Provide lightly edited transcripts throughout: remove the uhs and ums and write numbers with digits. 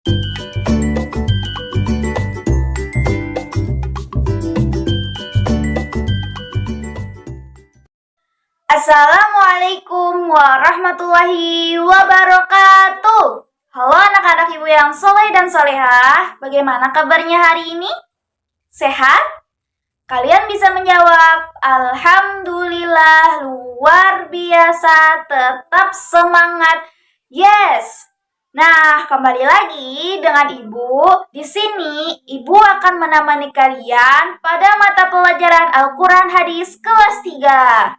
Assalamualaikum warahmatullahi wabarakatuh. Halo anak-anak ibu yang soleh dan solehah, bagaimana kabarnya hari ini? Sehat? Kalian bisa menjawab, Alhamdulillah, luar biasa, tetap semangat. Yes. Nah, kembali lagi dengan Ibu. Di sini, Ibu akan menemani kalian pada mata pelajaran Al-Quran Hadis kelas 3.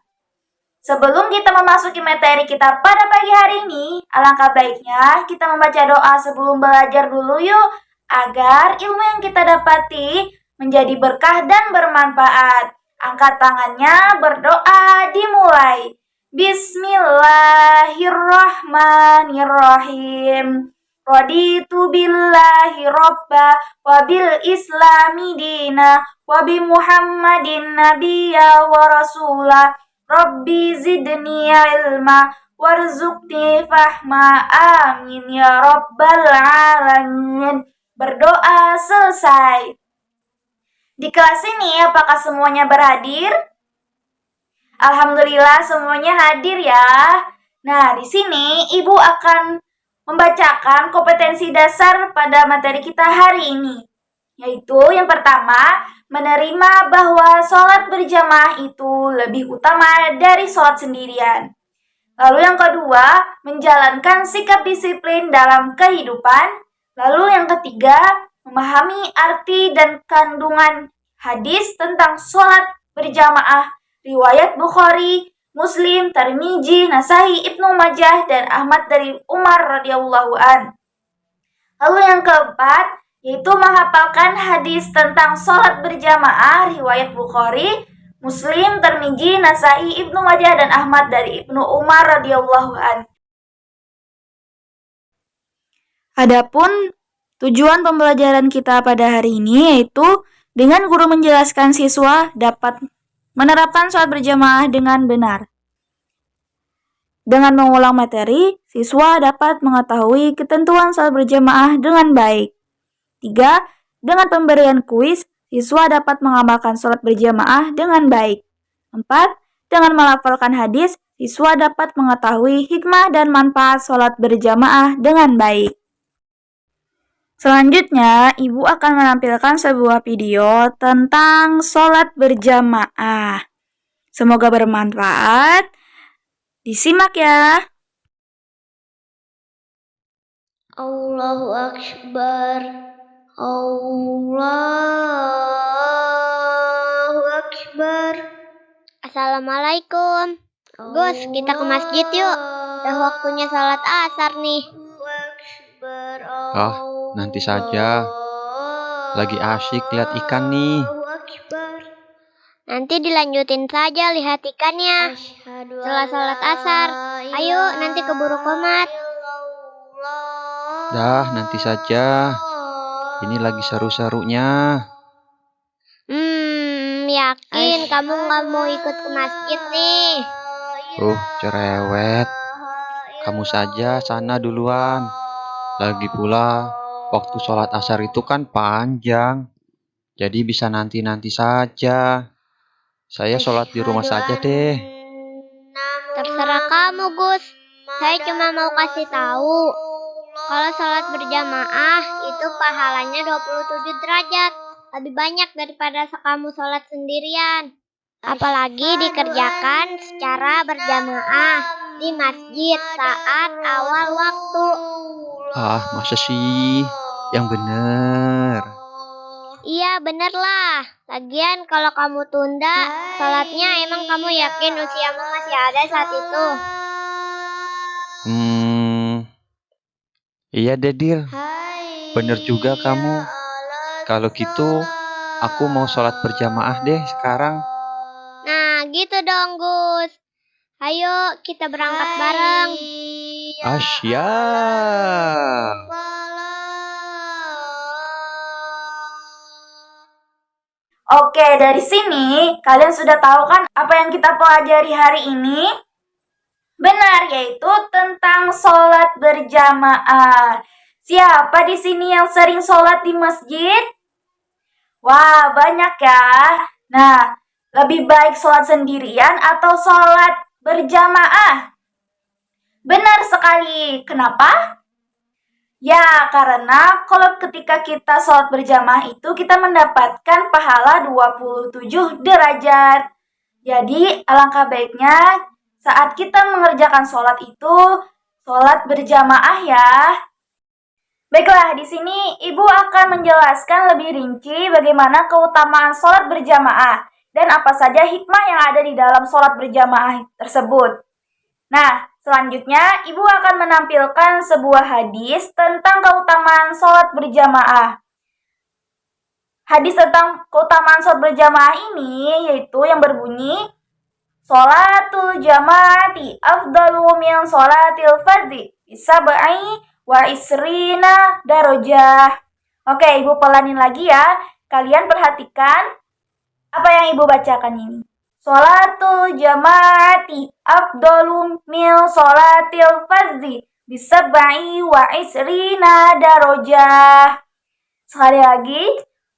Sebelum kita memasuki materi kita pada pagi hari ini, alangkah baiknya kita membaca doa sebelum belajar dulu yuk, agar ilmu yang kita dapati menjadi berkah dan bermanfaat. Angkat tangannya, berdoa, dimulai. Bismillahirrahmanirrahim. Raditu billahi robba, wabil islami dina, wabi muhammadin nabiyya wa rasulah. Rabbi zidni ilma warzuqni fahma, amin ya rabbal alamin. Berdoa selesai. Di kelas ini apakah semuanya berhadir? Alhamdulillah semuanya hadir ya. Nah, di sini Ibu akan membacakan kompetensi dasar pada materi kita hari ini. Yaitu yang pertama, menerima bahwa sholat berjamaah itu lebih utama dari sholat sendirian. Lalu yang kedua, menjalankan sikap disiplin dalam kehidupan. Lalu yang ketiga, memahami arti dan kandungan hadis tentang sholat berjamaah, riwayat Bukhari, Muslim, Tirmidzi, Nasai, Ibnu Majah, dan Ahmad dari Umar radhiyallahu an. Lalu yang keempat, yaitu menghafalkan hadis tentang sholat berjamaah, riwayat Bukhari, Muslim, Tirmidzi, Nasai, Ibnu Majah, dan Ahmad dari Ibnu Umar radhiyallahu an. Adapun tujuan pembelajaran kita pada hari ini yaitu dengan guru menjelaskan siswa dapat menerapkan sholat berjamaah dengan benar. Dengan mengulang materi, siswa dapat mengetahui ketentuan sholat berjamaah dengan baik. 3. Dengan pemberian kuis, siswa dapat mengamalkan sholat berjamaah dengan baik. 4. Dengan melafalkan hadis, siswa dapat mengetahui hikmah dan manfaat sholat berjamaah dengan baik. Selanjutnya, Ibu akan menampilkan sebuah video tentang sholat berjamaah. Semoga bermanfaat. Disimak ya. Allahu Akbar. Allahu Akbar. Assalamualaikum. Gus, kita ke masjid yuk. Udah waktunya salat asar nih. Nanti saja. Lagi asyik lihat ikan nih. Nanti dilanjutin saja lihat ikannya. Setelah salat asar. Ayo, nanti keburu komat. Dah, nanti saja. Ini lagi seru-serunya. Yakin kamu gak mau ikut ke masjid nih? Cerewet. Kamu saja sana duluan. Lagi pula, waktu sholat asar itu kan panjang. Jadi bisa nanti-nanti saja. Saya sholat di rumah saja deh. Terserah kamu, Gus. Saya cuma mau kasih tahu. Kalau sholat berjamaah itu pahalanya 27 derajat. Lebih banyak daripada kamu sholat sendirian. Apalagi dikerjakan secara berjamaah di masjid saat awal waktu. Masa sih? Yang bener. Iya, bener lah. Lagian kalau kamu tunda sholatnya, emang kamu yakin usiamu masih ada saat itu? Iya Dedil, bener juga kamu. Kalau gitu, aku mau sholat berjamaah deh sekarang. Nah, gitu dong Gus. Ayo kita berangkat bareng. Siap. Oke, dari sini kalian sudah tahu kan apa yang kita pelajari hari ini? Benar, yaitu tentang sholat berjamaah. Siapa di sini yang sering sholat di masjid? Wah, banyak ya. Nah, lebih baik sholat sendirian atau sholat berjamaah? Benar sekali. Kenapa? Ya, karena kalau ketika kita sholat berjamaah itu kita mendapatkan pahala 27 derajat. Jadi, alangkah baiknya saat kita mengerjakan sholat itu, sholat berjamaah ya. Baiklah, di sini Ibu akan menjelaskan lebih rinci bagaimana keutamaan sholat berjamaah dan apa saja hikmah yang ada di dalam sholat berjamaah tersebut. Nah, selanjutnya Ibu akan menampilkan sebuah hadis tentang keutamaan sholat berjamaah. Hadis tentang keutamaan sholat berjamaah ini yaitu yang berbunyi, Sholatul jamaati afdalu min sholatil fardhi bisab'i wa isrina darajah. Oke, Ibu pelanin lagi ya. Kalian perhatikan apa yang Ibu bacakan ini. Sholatul jamaati afdalu min sholatil fardhi bisab'i wa isrina darajah. Sekali lagi.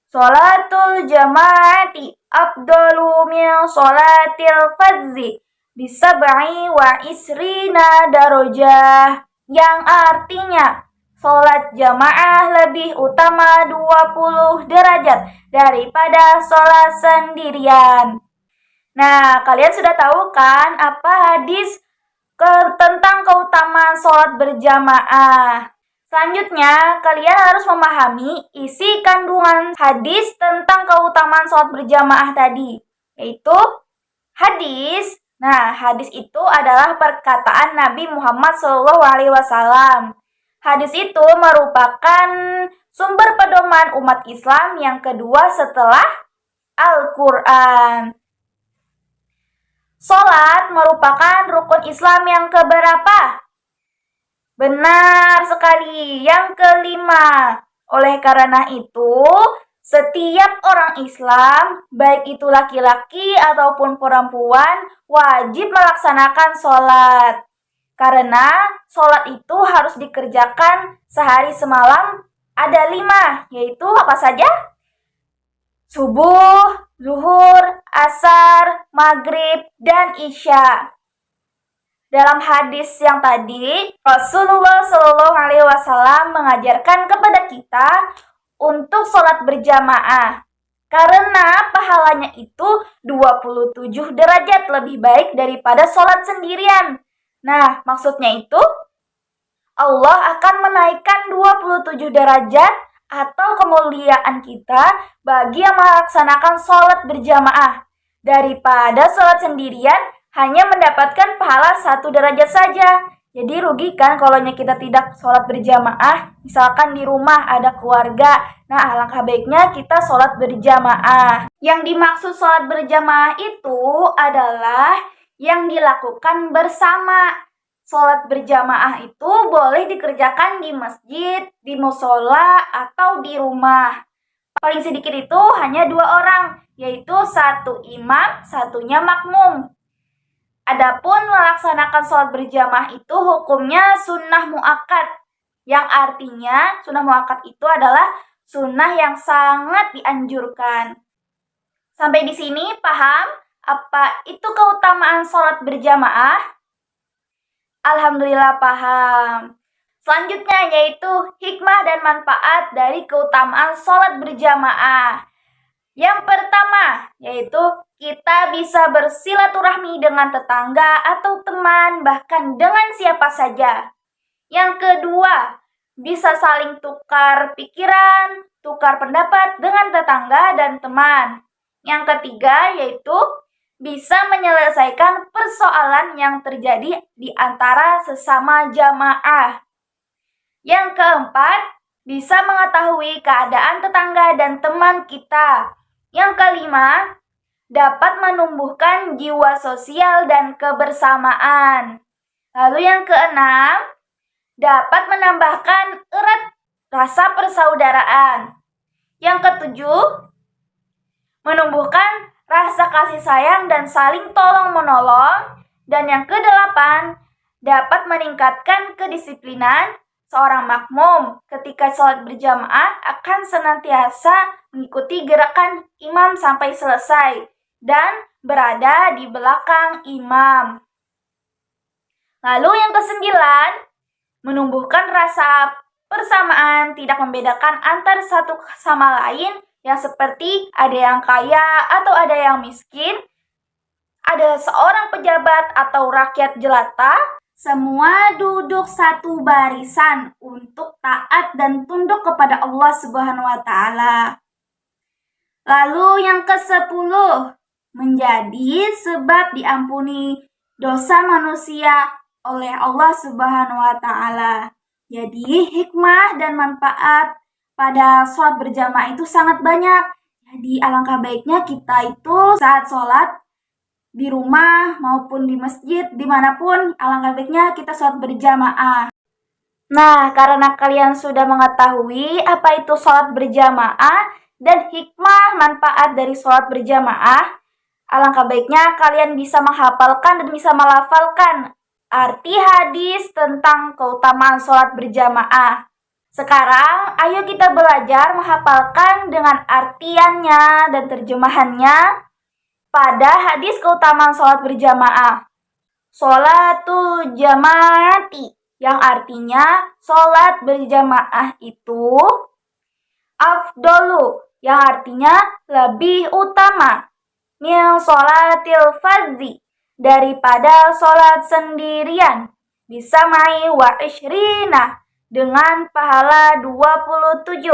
Sholatul jamaati afdalu min sholatil fardhi bisab'i wa isrina darajah, yang artinya sholat jamaah lebih utama 20 derajat daripada sholat sendirian. Nah, kalian sudah tahu kan apa hadis tentang keutamaan sholat berjamaah? Selanjutnya, kalian harus memahami isi kandungan hadis tentang keutamaan sholat berjamaah tadi, yaitu hadis. Nah, hadis itu adalah perkataan Nabi Muhammad SAW. Hadis itu merupakan sumber pedoman umat Islam yang kedua setelah Al-Quran. Sholat merupakan rukun Islam yang keberapa? Benar sekali, yang kelima. Oleh karena itu, setiap orang Islam, baik itu laki-laki ataupun perempuan, wajib melaksanakan sholat. Karena sholat itu harus dikerjakan sehari semalam, ada 5, yaitu apa saja? Subuh, zuhur, asar, maghrib, dan isya. Dalam hadis yang tadi, Rasulullah SAW mengajarkan kepada kita untuk sholat berjamaah. Karena pahalanya itu 27 derajat lebih baik daripada sholat sendirian. Nah, maksudnya itu Allah akan menaikkan 27 derajat atau kemuliaan kita bagi yang melaksanakan sholat berjamaah daripada sholat sendirian hanya mendapatkan pahala 1 derajat saja. Jadi rugi kan kalau kita tidak sholat berjamaah, misalkan di rumah ada keluarga. Nah, alangkah baiknya kita sholat berjamaah. Yang dimaksud sholat berjamaah itu adalah yang dilakukan bersama. Sholat berjamaah itu boleh dikerjakan di masjid, di musola, atau di rumah. Paling sedikit itu hanya 2 orang, yaitu 1 imam, 1-nya makmum. Adapun melaksanakan sholat berjamaah itu hukumnya sunnah muakkad, yang artinya sunnah muakkad itu adalah sunnah yang sangat dianjurkan. Sampai di sini paham apa itu keutamaan sholat berjamaah? Alhamdulillah paham. Selanjutnya yaitu hikmah dan manfaat dari keutamaan sholat berjamaah. Yang pertama yaitu kita bisa bersilaturahmi dengan tetangga atau teman, bahkan dengan siapa saja. Yang kedua, bisa saling tukar pikiran, tukar pendapat dengan tetangga dan teman. Yang ketiga, yaitu bisa menyelesaikan persoalan yang terjadi di antara sesama jamaah. Yang keempat, bisa mengetahui keadaan tetangga dan teman kita. Yang kelima, dapat menumbuhkan jiwa sosial dan kebersamaan. Lalu yang keenam, dapat menambahkan erat rasa persaudaraan. Yang ketujuh, menumbuhkan rasa kasih sayang dan saling tolong-menolong. Dan yang kedelapan, dapat meningkatkan kedisiplinan seorang makmum ketika sholat berjamaah akan senantiasa mengikuti gerakan imam sampai selesai dan berada di belakang imam. Lalu yang ke-9, menumbuhkan rasa persamaan, tidak membedakan antar satu sama lain, yang seperti ada yang kaya atau ada yang miskin, ada seorang pejabat atau rakyat jelata, semua duduk satu barisan untuk taat dan tunduk kepada Allah Subhanahu wa Ta'ala. Lalu yang ke-10, menjadi sebab diampuni dosa manusia oleh Allah Subhanahu wa Ta'ala. Jadi hikmah dan manfaat pada sholat berjamaah itu sangat banyak. Jadi alangkah baiknya kita itu saat sholat di rumah maupun di masjid, dimanapun, alangkah baiknya kita sholat berjamaah. Nah, karena kalian sudah mengetahui apa itu sholat berjamaah dan hikmah manfaat dari sholat berjamaah, alangkah baiknya kalian bisa menghafalkan dan bisa melafalkan arti hadis tentang keutamaan sholat berjamaah. Sekarang, ayo kita belajar menghafalkan dengan artiannya dan terjemahannya pada hadis keutamaan sholat berjamaah. Sholatul jamaati, yang artinya sholat berjamaah itu afdolu, yang artinya lebih utama, min sholatil fardhi, daripada sholat sendirian, bisa mai wa ishrina, dengan pahala 27,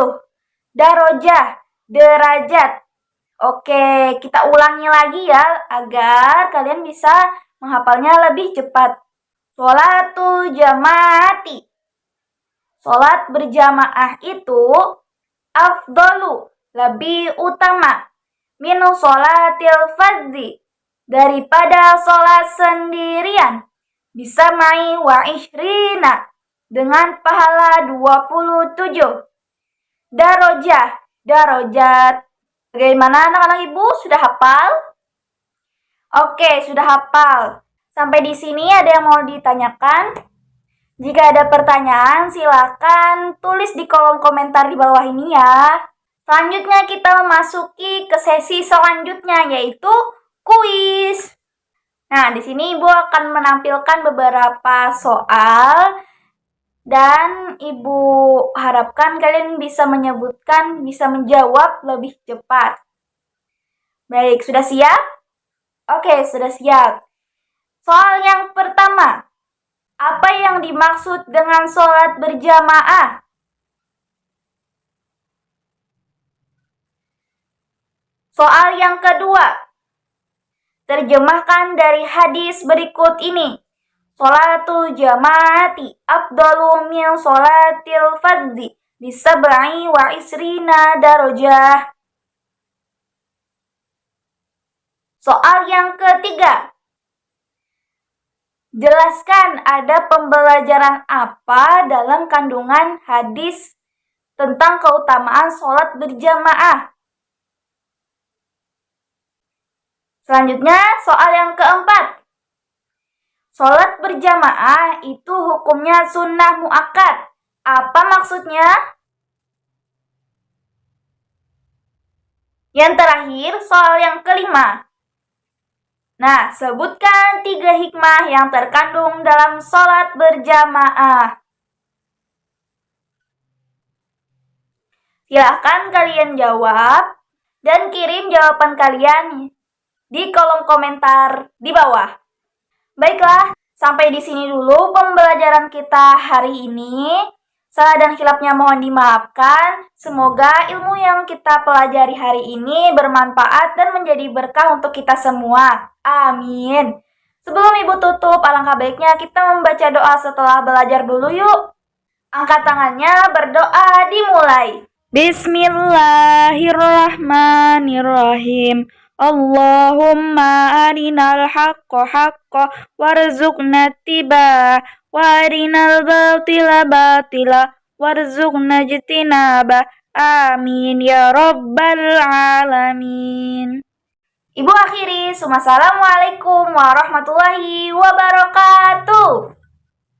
darajah, derajat. Oke, kita ulangi lagi ya, agar kalian bisa menghafalnya lebih cepat. Sholatul jamaati, sholat berjamaah itu afdolu, lebih utama, min sholatil fardhi, daripada sholat sendirian, bisa mai wa ishrina, dengan pahala 27, darajah, darajat. Bagaimana anak-anak ibu, sudah hafal? Oke, sudah hafal. Sampai di sini ada yang mau ditanyakan? Jika ada pertanyaan, silakan tulis di kolom komentar di bawah ini ya. Selanjutnya kita memasuki ke sesi selanjutnya, yaitu kuis. Nah, di sini Ibu akan menampilkan beberapa soal dan Ibu harapkan kalian bisa menyebutkan, bisa menjawab lebih cepat. Baik, sudah siap? Oke, sudah siap. Soal yang pertama, apa yang dimaksud dengan sholat berjamaah? Soal yang kedua, terjemahkan dari hadis berikut ini. Sholatul jamaati afdalu min sholatil fardhi bisab'i wa isrina darajah. Soal yang ketiga, jelaskan ada pembelajaran apa dalam kandungan hadis tentang keutamaan sholat berjamaah. Selanjutnya, soal yang keempat. Sholat berjamaah itu hukumnya sunnah muakkad. Apa maksudnya? Yang terakhir, soal yang kelima. Nah, sebutkan 3 hikmah yang terkandung dalam sholat berjamaah. Silahkan kalian jawab dan kirim jawaban kalian di kolom komentar di bawah. Baiklah, sampai di sini dulu pembelajaran kita hari ini. Salah dan khilafnya mohon dimaafkan. Semoga ilmu yang kita pelajari hari ini bermanfaat dan menjadi berkah untuk kita semua. Amin. Sebelum Ibu tutup, alangkah baiknya kita membaca doa setelah belajar dulu yuk. Angkat tangannya, berdoa dimulai. Bismillahirrahmanirrahim. Allahumma arinal haqqa haqqa warzuqna tibaa wa arinal batila batila warzuqna jtinaba. Amin ya rabbal alamin. Ibu akhiri, Assalamualaikum warahmatullahi wabarakatuh.